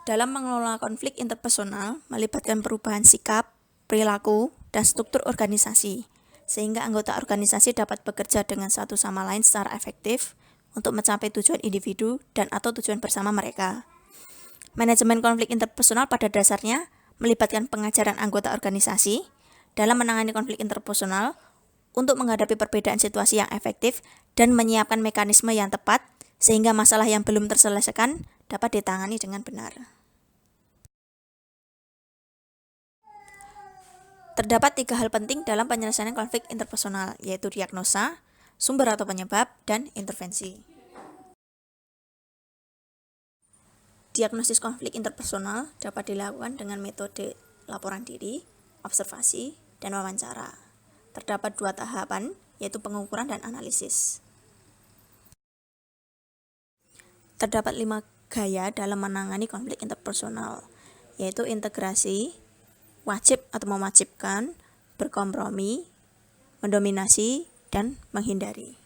Dalam mengelola konflik interpersonal melibatkan perubahan sikap, perilaku, dan struktur organisasi, sehingga anggota organisasi dapat bekerja dengan satu sama lain secara efektif untuk mencapai tujuan individu dan atau tujuan bersama mereka. Manajemen konflik interpersonal pada dasarnya melibatkan pengajaran anggota organisasi dalam menangani konflik interpersonal untuk menghadapi perbedaan situasi yang efektif dan menyiapkan mekanisme yang tepat sehingga masalah yang belum terselesaikan dapat ditangani dengan benar. Terdapat 3 hal penting dalam penyelesaian konflik interpersonal, yaitu diagnosa, sumber atau penyebab, dan intervensi. Diagnosis konflik interpersonal dapat dilakukan dengan metode laporan diri, observasi, dan wawancara. Terdapat 2 tahapan, yaitu pengukuran dan analisis. Terdapat 5 gaya dalam menangani konflik interpersonal, yaitu integrasi, wajib atau mewajibkan, berkompromi, mendominasi, dan menghindari.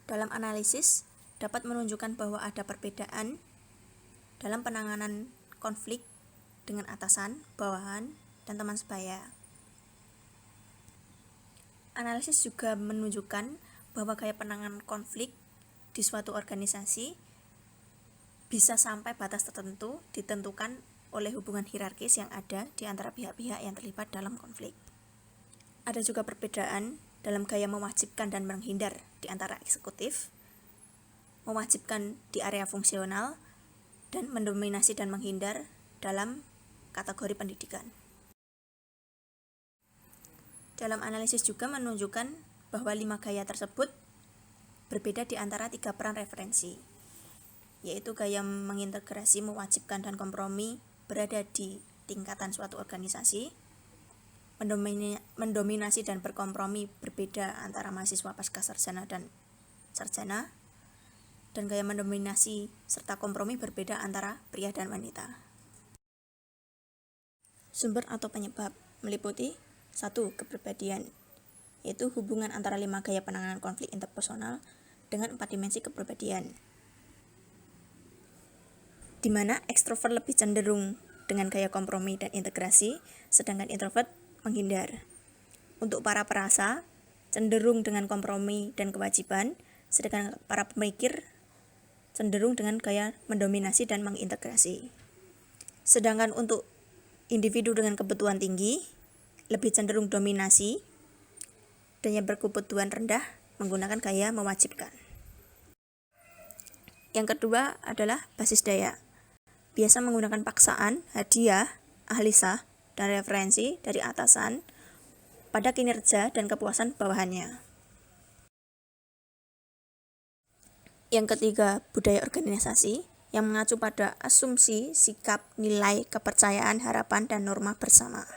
Dalam analisis, dapat menunjukkan bahwa ada perbedaan dalam penanganan konflik dengan atasan, bawahan, dan teman sebaya. Analisis juga menunjukkan bahwa gaya penanganan konflik di suatu organisasi bisa sampai batas tertentu ditentukan oleh hubungan hierarkis yang ada di antara pihak-pihak yang terlibat dalam konflik. Ada juga perbedaan dalam gaya mewajibkan dan menghindar di antara eksekutif, mewajibkan di area fungsional, dan mendominasi dan menghindar dalam kategori pendidikan. Dalam analisis juga menunjukkan bahwa 5 gaya tersebut berbeda di antara 3 peran referensi, yaitu gaya mengintegrasi, mewajibkan, dan kompromi berada di tingkatan suatu organisasi, mendominasi dan berkompromi berbeda antara mahasiswa pasca sarjana dan sarjana, dan gaya mendominasi serta kompromi berbeda antara pria dan wanita. Sumber atau penyebab meliputi 1. Kepribadian, yaitu hubungan antara 5 gaya penanganan konflik interpersonal dengan 4 dimensi kepribadian, di mana ekstrovert lebih cenderung dengan gaya kompromi dan integrasi, sedangkan introvert menghindar. Untuk para perasa, cenderung dengan kompromi dan kewajiban, sedangkan para pemikir cenderung dengan gaya mendominasi dan mengintegrasi. Sedangkan untuk individu dengan kebutuhan tinggi, lebih cenderung dominasi, dan yang berkebutuhan rendah menggunakan gaya mewajibkan. Yang kedua adalah basis daya. Biasa menggunakan paksaan, hadiah, ahli sah, dan referensi dari atasan pada kinerja dan kepuasan bawahannya. Yang ketiga, budaya organisasi yang mengacu pada asumsi, sikap, nilai, kepercayaan, harapan, dan norma bersama.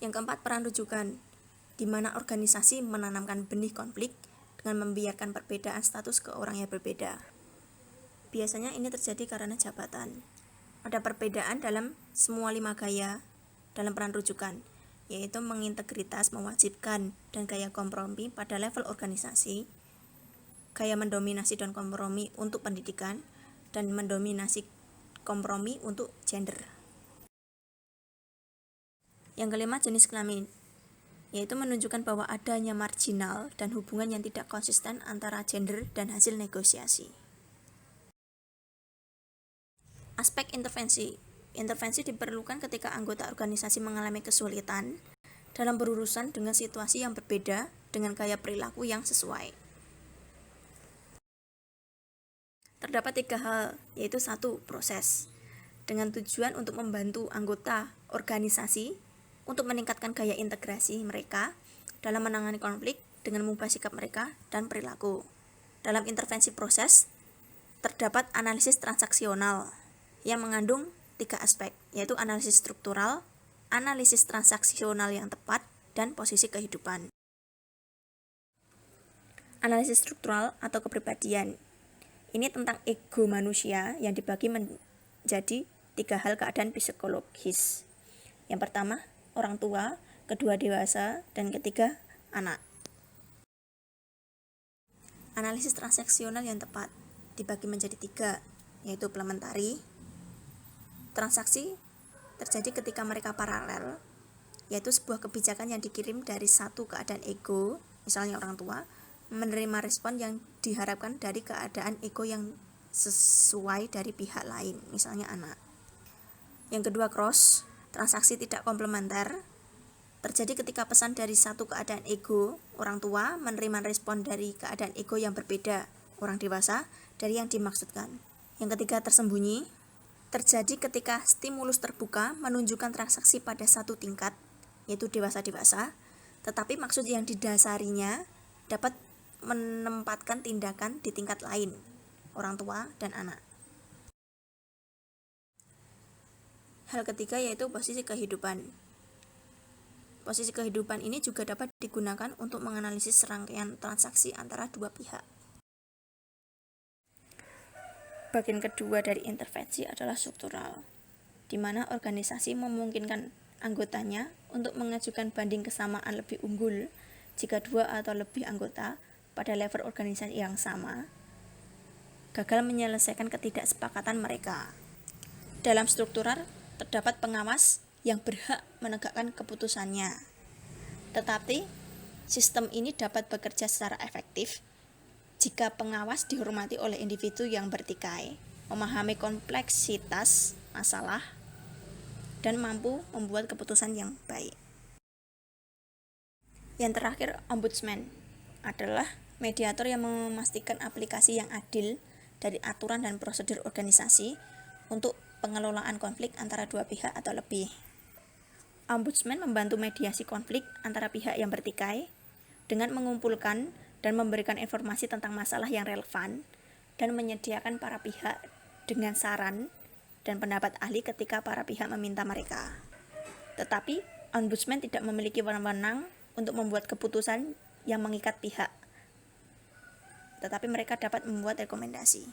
Yang keempat, peran rujukan, di mana organisasi menanamkan benih konflik dengan membiarkan perbedaan status ke orang yang berbeda. Biasanya ini terjadi karena jabatan. Ada perbedaan dalam semua 5 gaya dalam peran rujukan, yaitu mengintegritas, mewajibkan, dan gaya kompromi pada level organisasi, gaya mendominasi dan kompromi untuk pendidikan, dan mendominasi kompromi untuk gender. Yang kelima, jenis kelamin, yaitu menunjukkan bahwa adanya marginal dan hubungan yang tidak konsisten antara gender dan hasil negosiasi. Aspek intervensi. Intervensi diperlukan ketika anggota organisasi mengalami kesulitan dalam berurusan dengan situasi yang berbeda dengan gaya perilaku yang sesuai. Terdapat 3 hal, yaitu 1. Proses, dengan tujuan untuk membantu anggota organisasi untuk meningkatkan gaya integrasi mereka dalam menangani konflik dengan mengubah sikap mereka dan perilaku. Dalam intervensi proses, terdapat analisis transaksional yang mengandung 3 aspek, yaitu analisis struktural, analisis transaksional yang tepat, dan posisi kehidupan. Analisis struktural atau kepribadian. Ini tentang ego manusia yang dibagi menjadi 3 hal keadaan psikologis. Yang pertama, orang tua, kedua dewasa, dan ketiga anak. Analisis transaksional yang tepat dibagi menjadi 3, yaitu implementari. Transaksi terjadi ketika mereka paralel, yaitu sebuah kebijakan yang dikirim dari satu keadaan ego, misalnya orang tua, menerima respon yang diharapkan dari keadaan ego yang sesuai dari pihak lain, misalnya anak. Yang kedua, cross, transaksi tidak komplementer, terjadi ketika pesan dari satu keadaan ego, orang tua, menerima respon dari keadaan ego yang berbeda, orang dewasa, dari yang dimaksudkan. Yang ketiga, tersembunyi, terjadi ketika stimulus terbuka menunjukkan transaksi pada satu tingkat, yaitu dewasa-dewasa, tetapi maksud yang didasarinya dapat menempatkan tindakan di tingkat lain, orang tua dan anak. Hal ketiga yaitu posisi kehidupan. Posisi kehidupan ini juga dapat digunakan untuk menganalisis serangkaian transaksi antara dua pihak. Bagian kedua dari intervensi adalah struktural, di mana organisasi memungkinkan anggotanya untuk mengajukan banding kesamaan lebih unggul jika 2 atau lebih anggota pada level organisasi yang sama gagal menyelesaikan ketidaksepakatan mereka. Dalam struktural terdapat pengawas yang berhak menegakkan keputusannya. Tetapi sistem ini dapat bekerja secara efektif jika pengawas dihormati oleh individu yang bertikai, memahami kompleksitas masalah, dan mampu membuat keputusan yang baik. Yang terakhir, ombudsman adalah mediator yang memastikan aplikasi yang adil dari aturan dan prosedur organisasi untuk pengelolaan konflik antara dua pihak atau lebih. Ombudsman membantu mediasi konflik antara pihak yang bertikai dengan mengumpulkan dan memberikan informasi tentang masalah yang relevan dan menyediakan para pihak dengan saran dan pendapat ahli ketika para pihak meminta mereka. Tetapi, ombudsman tidak memiliki wewenang untuk membuat keputusan yang mengikat pihak, tetapi mereka dapat membuat rekomendasi.